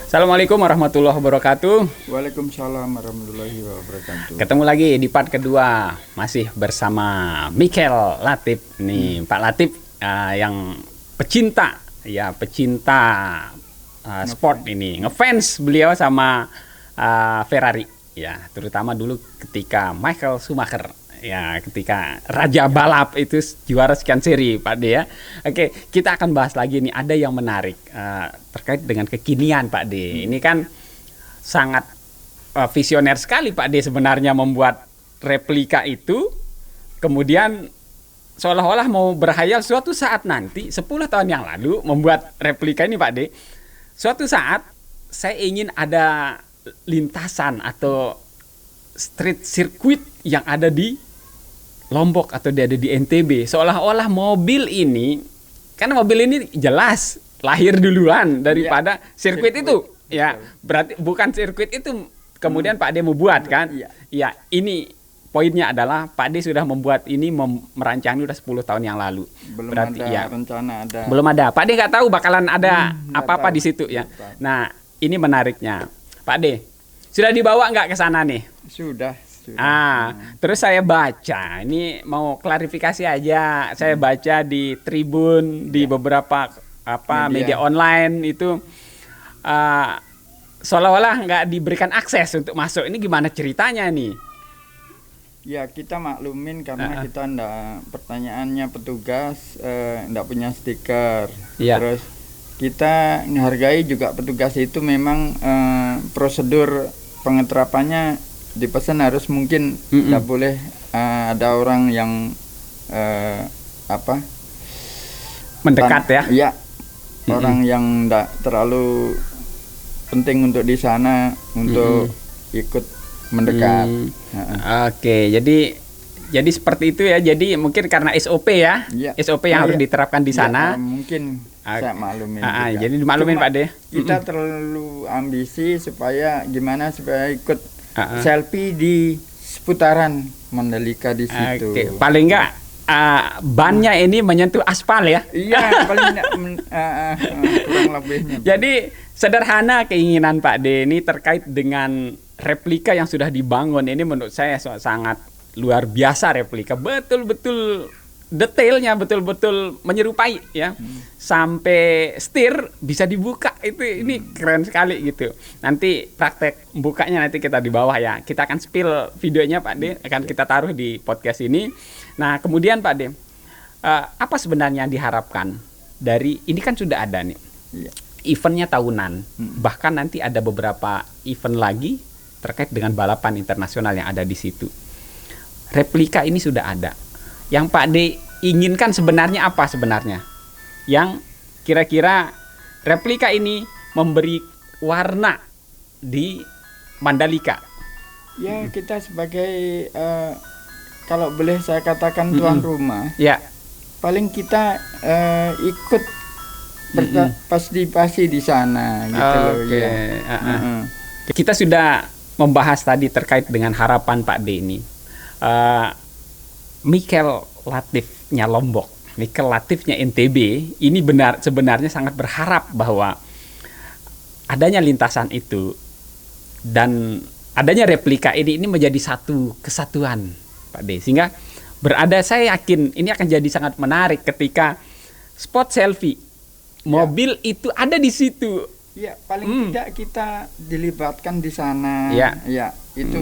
Assalamualaikum warahmatullahi wabarakatuh. Waalaikumsalam warahmatullahi wabarakatuh. Ketemu lagi di part kedua, masih bersama Michael Latif nih, Pak Latif yang pecinta sport ini, ngefans beliau sama Ferrari ya, terutama dulu ketika Michael Schumacher ya, ketika raja balap itu juara sekian seri Pak De ya. Oke, kita akan bahas lagi nih, ada yang menarik terkait dengan kekinian Pak De. Ini kan sangat visioner sekali Pak De sebenarnya membuat replika itu, kemudian seolah-olah mau berhayal suatu saat nanti 10 tahun yang lalu membuat replika ini Pak De. Suatu saat saya ingin ada lintasan atau street circuit yang ada di Lombok atau dia ada di NTB, seolah-olah mobil ini, karena mobil ini jelas lahir duluan daripada sirkuit itu ya, berarti bukan sirkuit itu kemudian Pak De mau buat kan ya. Ini poinnya adalah Pak De sudah membuat ini, merancangnya udah 10 tahun yang lalu. Belum berarti ada ya rencana ada. Belum ada. Pak De nggak tahu bakalan ada apa-apa tahu. di situ ya. Nah, ini menariknya Pak De, sudah dibawa nggak ke sana nih? Sudah. Terus saya baca, ini mau klarifikasi aja, saya baca di Tribun, di beberapa media online itu seolah-olah nggak diberikan akses untuk masuk. Ini gimana ceritanya nih? Ya, kita maklumin karena kita pertanyaannya petugas ndak punya stiker. Terus kita menghargai juga petugas itu memang prosedur pengeterapannya dipesan harus mungkin tidak boleh ada orang yang mendekat ya. Iya. Orang yang tidak terlalu penting untuk di sana untuk ikut mendekat. Oke, jadi seperti itu ya. Jadi mungkin karena SOP ya. SOP yang harus diterapkan di sana. Mungkin saya maklumin. Jadi dimaklumin Pak De. Kita terlalu ambisi supaya ikut selfie di seputaran Mandalika di situ. Paling enggak bannya ini menyentuh aspal ya. Iya, paling enggak kurang lebihnya. Jadi sederhana keinginan Pak De ini terkait dengan replika yang sudah dibangun ini, menurut saya sangat luar biasa replika. Betul-betul detailnya betul-betul menyerupai ya. Sampai setir bisa dibuka, ini keren sekali gitu. Nanti praktek bukanya nanti kita di bawah ya. Kita akan spill videonya Pak De, akan kita taruh di podcast ini. Nah, kemudian Pak De, apa sebenarnya yang diharapkan dari ini? Kan sudah ada nih. Eventnya tahunan. Bahkan nanti ada beberapa event lagi terkait dengan balapan internasional yang ada di situ. Replika ini sudah ada. Yang Pak De inginkan sebenarnya apa sebenarnya? Yang kira-kira replika ini memberi warna di Mandalika. Ya, kita sebagai kalau boleh saya katakan tuan rumah. Ya. Paling kita ikut berpartisipasi di sana gitu loh ya. Kita sudah membahas tadi terkait dengan harapan Pak De ini. Michael Latifnya Lombok, Michael Latifnya NTB, ini sebenarnya sangat berharap bahwa adanya lintasan itu dan adanya replika ini menjadi satu kesatuan Pak De, sehingga saya yakin ini akan jadi sangat menarik ketika spot selfie mobil itu ada di situ. Ya, paling tidak kita dilibatkan di sana. Ya, itu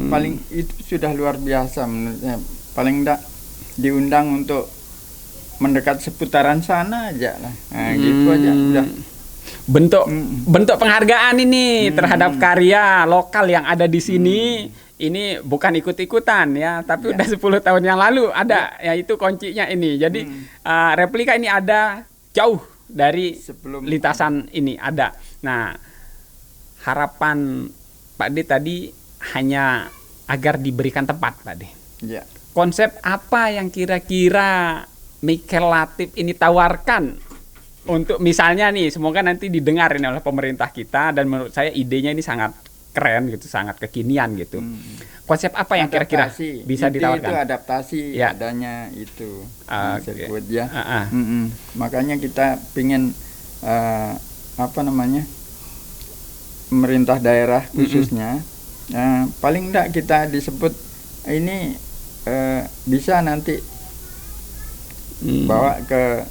itu sudah luar biasa menurut saya. Paling tidak diundang untuk mendekat seputaran sana aja lah. Nah, gitu aja udah. Bentuk penghargaan ini terhadap karya lokal yang ada di sini. Ini bukan ikut-ikutan ya, tapi udah 10 tahun yang lalu ada ya, itu kuncinya ini. Jadi replika ini ada jauh dari sebelum lintasan ini ada. Nah, harapan Pak De tadi hanya agar diberikan tempat Pak De. Ya. Konsep apa yang kira-kira Michael Latif ini tawarkan untuk misalnya nih, semoga nanti didengar ini oleh pemerintah kita, dan menurut saya idenya ini sangat keren gitu, sangat kekinian gitu. Konsep apa yang kira-kira bisa ditawarkan? Itu adaptasi adanya itu sirkuit ya. Makanya kita pingin pemerintah daerah khususnya, paling enggak kita disebut ini bisa nanti bawa ke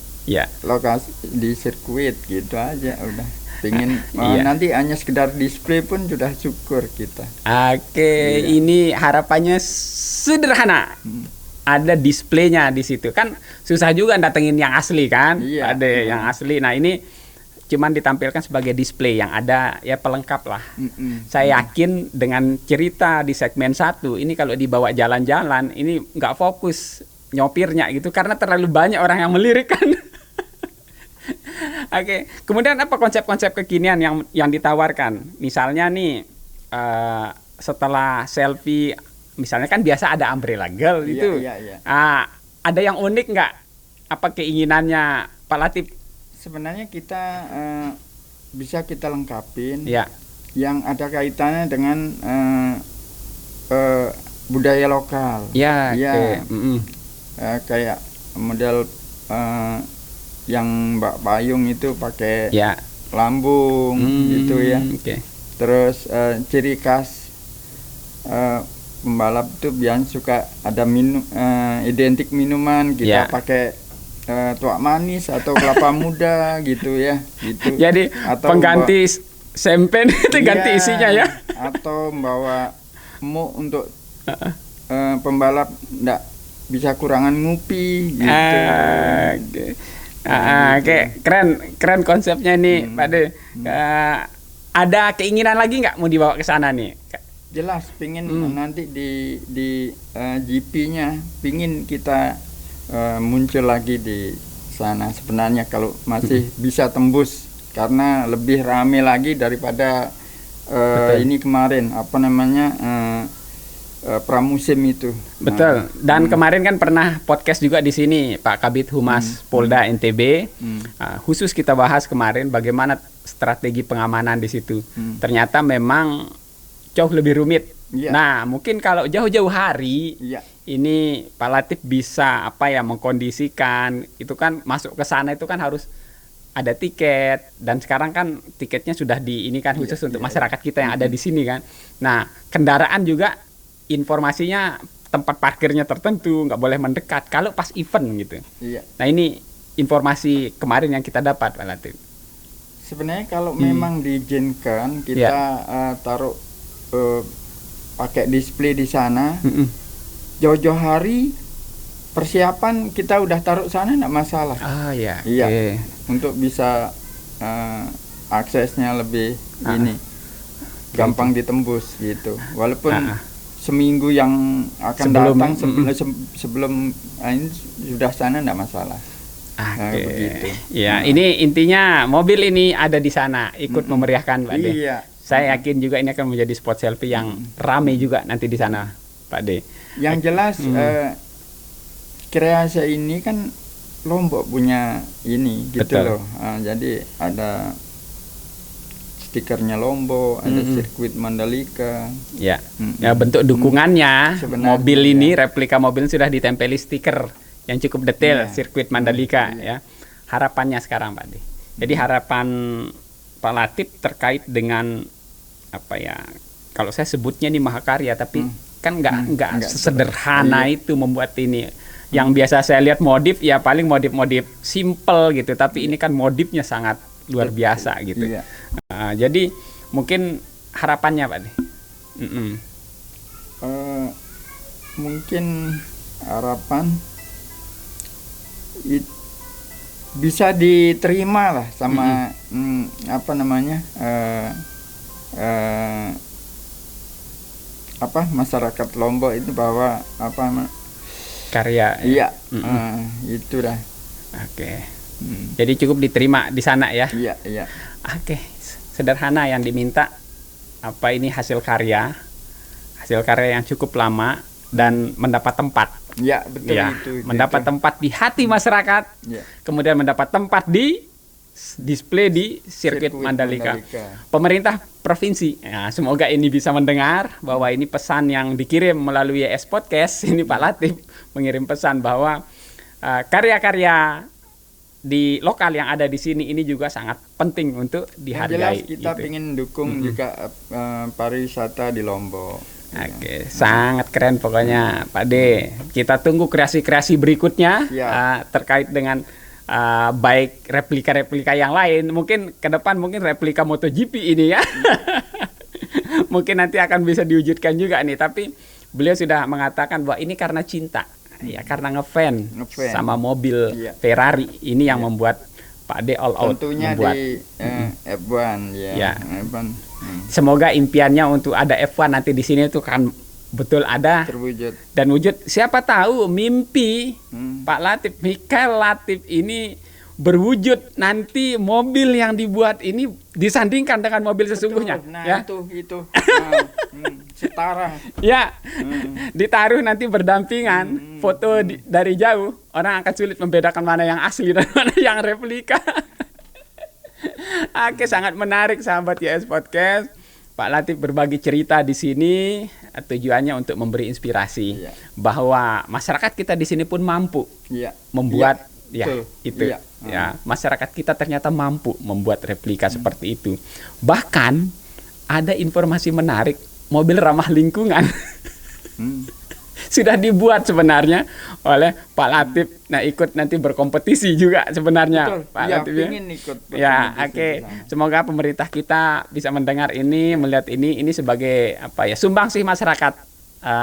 lokasi di sirkuit gitu aja udah. Pengen nanti hanya sekedar display pun sudah syukur kita. Oke, ini harapannya sederhana. Ada displaynya di situ kan, susah juga datengin yang asli kan, ada yang asli. Nah ini cuman ditampilkan sebagai display yang ada ya pelengkap lah. Saya yakin dengan cerita di segmen 1 ini kalau dibawa jalan-jalan ini nggak fokus nyopirnya gitu karena terlalu banyak orang yang melirik kan. Oke, kemudian apa konsep-konsep kekinian yang ditawarkan? Misalnya nih setelah selfie, misalnya kan biasa ada umbrella girl itu. Ada yang unik nggak? Apa keinginannya Pak Latif? Sebenarnya kita bisa kita lengkapin yang ada kaitannya dengan budaya lokal. Kayak model yang Mbak Payung itu pakai lambung gitu ya. Terus ciri khas pembalap itu biasanya suka ada identik minuman, kita pakai tuak manis atau kelapa muda gitu ya. Gitu. Jadi atau pengganti sempen itu ganti isinya ya. Atau membawa muk untuk pembalap enggak bisa kurangan ngopi gitu. Keren konsepnya nih, Pak De. Ada keinginan lagi nggak mau dibawa ke sana nih? Jelas, pingin nanti di GP-nya, pingin kita muncul lagi di sana. Sebenarnya kalau masih bisa tembus, karena lebih rame lagi daripada ini kemarin apa namanya pramusim itu. Betul. Dan kemarin kan pernah podcast juga di sini Pak Kabid Humas Polda NTB. Khusus kita bahas kemarin bagaimana strategi pengamanan di situ. Ternyata memang jauh lebih rumit. Nah, mungkin kalau jauh-jauh hari ini Pak Latif bisa mengkondisikan itu kan masuk ke sana itu kan harus ada tiket, dan sekarang kan tiketnya sudah kan khusus untuk masyarakat kita yang ada di sini kan. Nah, kendaraan juga informasinya tempat parkirnya tertentu, nggak boleh mendekat kalau pas event gitu. Nah ini informasi kemarin yang kita dapat Pak Latif. Sebenarnya kalau memang diizinkan kita taruh pakai display di sana, jauh-jauh hari persiapan kita udah taruh sana nggak masalah. Untuk bisa aksesnya lebih gampang ditembus gitu. Walaupun seminggu yang akan datang sebelum ini sudah sana enggak masalah. Begitu. Ini intinya mobil ini ada di sana ikut memeriahkan Pak De. Saya yakin juga ini akan menjadi spot selfie yang ramai juga nanti di sana Pak De. Yang jelas kreasi ini kan Lombok punya ini gitu loh. Jadi ada stikernya Lombok, ada sirkuit Mandalika. Ya bentuk dukungannya mobil ini, replika mobil sudah ditempeli stiker yang cukup detail sirkuit Mandalika ya. Harapannya sekarang Pak De. Jadi harapan Pak Latif terkait dengan kalau saya sebutnya ini mahakarya, tapi kan nggak sesederhana itu membuat ini. Yang biasa saya lihat modif ya paling modif simple gitu, tapi ini kan modifnya sangat luar biasa gitu. Jadi mungkin harapannya Pak De. Mungkin harapan bisa diterima lah sama masyarakat Lombok itu bahwa karya. Itu dah. Jadi cukup diterima di sana ya. Oke. Sederhana yang diminta ini hasil karya yang cukup lama dan mendapat tempat. Betul itu. Mendapat tempat di hati masyarakat. Kemudian mendapat tempat di display di sirkuit Mandalika. Pemerintah provinsi, semoga ini bisa mendengar bahwa ini pesan yang dikirim melalui YS Podcast. Ini Pak Latif mengirim pesan bahwa karya-karya di lokal yang ada di sini ini juga sangat penting untuk dihargai. Yang jelas kita gitu. ingin dukung juga pariwisata di Lombok. Oke, sangat keren pokoknya Pak De. Kita tunggu kreasi-kreasi berikutnya terkait dengan baik replika-replika yang lain. Mungkin ke depan mungkin replika MotoGP ini ya. Mungkin nanti akan bisa diwujudkan juga nih. Tapi beliau sudah mengatakan bahwa ini karena cinta, ya karena ngefans sama mobil Ferrari ini yang membuat Pak De all out. Tentunya membuat di F1 ya. F1. Semoga impiannya untuk ada F1 nanti di sini itu kan betul ada terwujud dan wujud. Siapa tahu mimpi Pak Latif, Michael Latif ini berwujud, nanti mobil yang dibuat ini disandingkan dengan mobil sesungguhnya. Nah, ya itu setara. Ya, ditaruh nanti berdampingan, foto dari jauh, orang akan sulit membedakan mana yang asli dan mana yang replika. Oke, sangat menarik sahabat YS Podcast. Pak Latif berbagi cerita di sini tujuannya untuk memberi inspirasi bahwa masyarakat kita di sini pun mampu membuat masyarakat kita ternyata mampu membuat replika seperti itu. Bahkan ada informasi menarik, mobil ramah lingkungan sudah dibuat sebenarnya oleh Pak Latif. Nah, ikut nanti berkompetisi juga sebenarnya. Pak Latif ikut. Ya, oke. Semoga pemerintah kita bisa mendengar ini, melihat ini sebagai sumbangsih masyarakat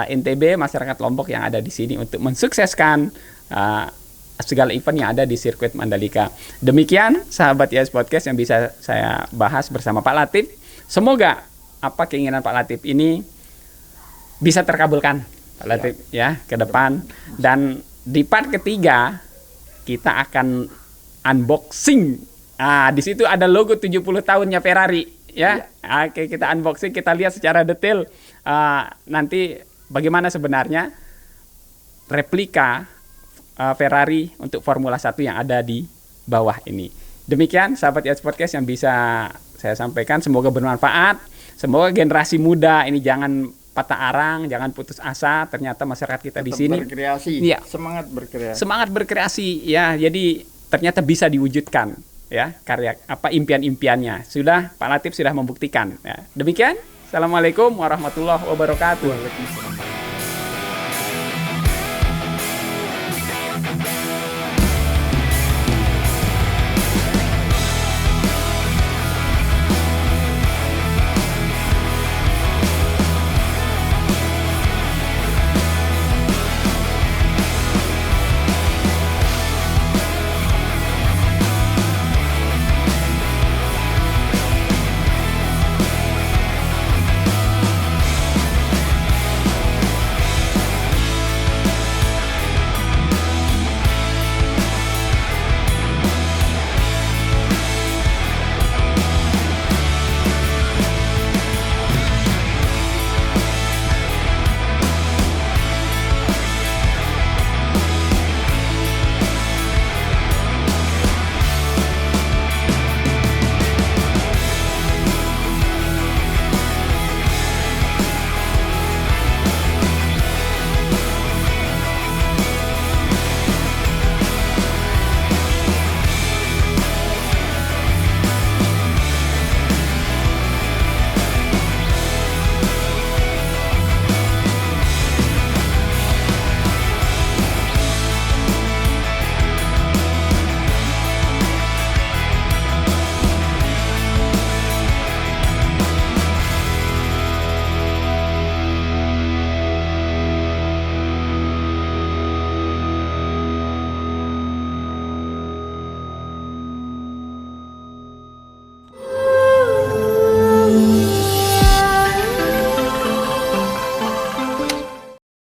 NTB, masyarakat Lombok yang ada di sini untuk mensukseskan segala event yang ada di sirkuit Mandalika. Demikian sahabat YS Podcast yang bisa saya bahas bersama Pak Latif. Semoga keinginan Pak Latif ini bisa terkabulkan Pak Latif ya ke depan. Dan di part ketiga kita akan unboxing. Di situ ada logo 70 tahunnya Ferrari ya. Oke, kita unboxing, kita lihat secara detail nanti bagaimana sebenarnya replika Ferrari untuk Formula 1 yang ada di bawah ini. Demikian sahabat YS Podcast yang bisa saya sampaikan, semoga bermanfaat. Semoga generasi muda ini jangan patah arang, jangan putus asa. Ternyata masyarakat kita tetap di sini berkreasi, semangat berkreasi ya. Jadi ternyata bisa diwujudkan ya karya impian-impiannya. Sudah Pak Latif sudah membuktikan ya. Demikian. Assalamualaikum warahmatullahi wabarakatuh.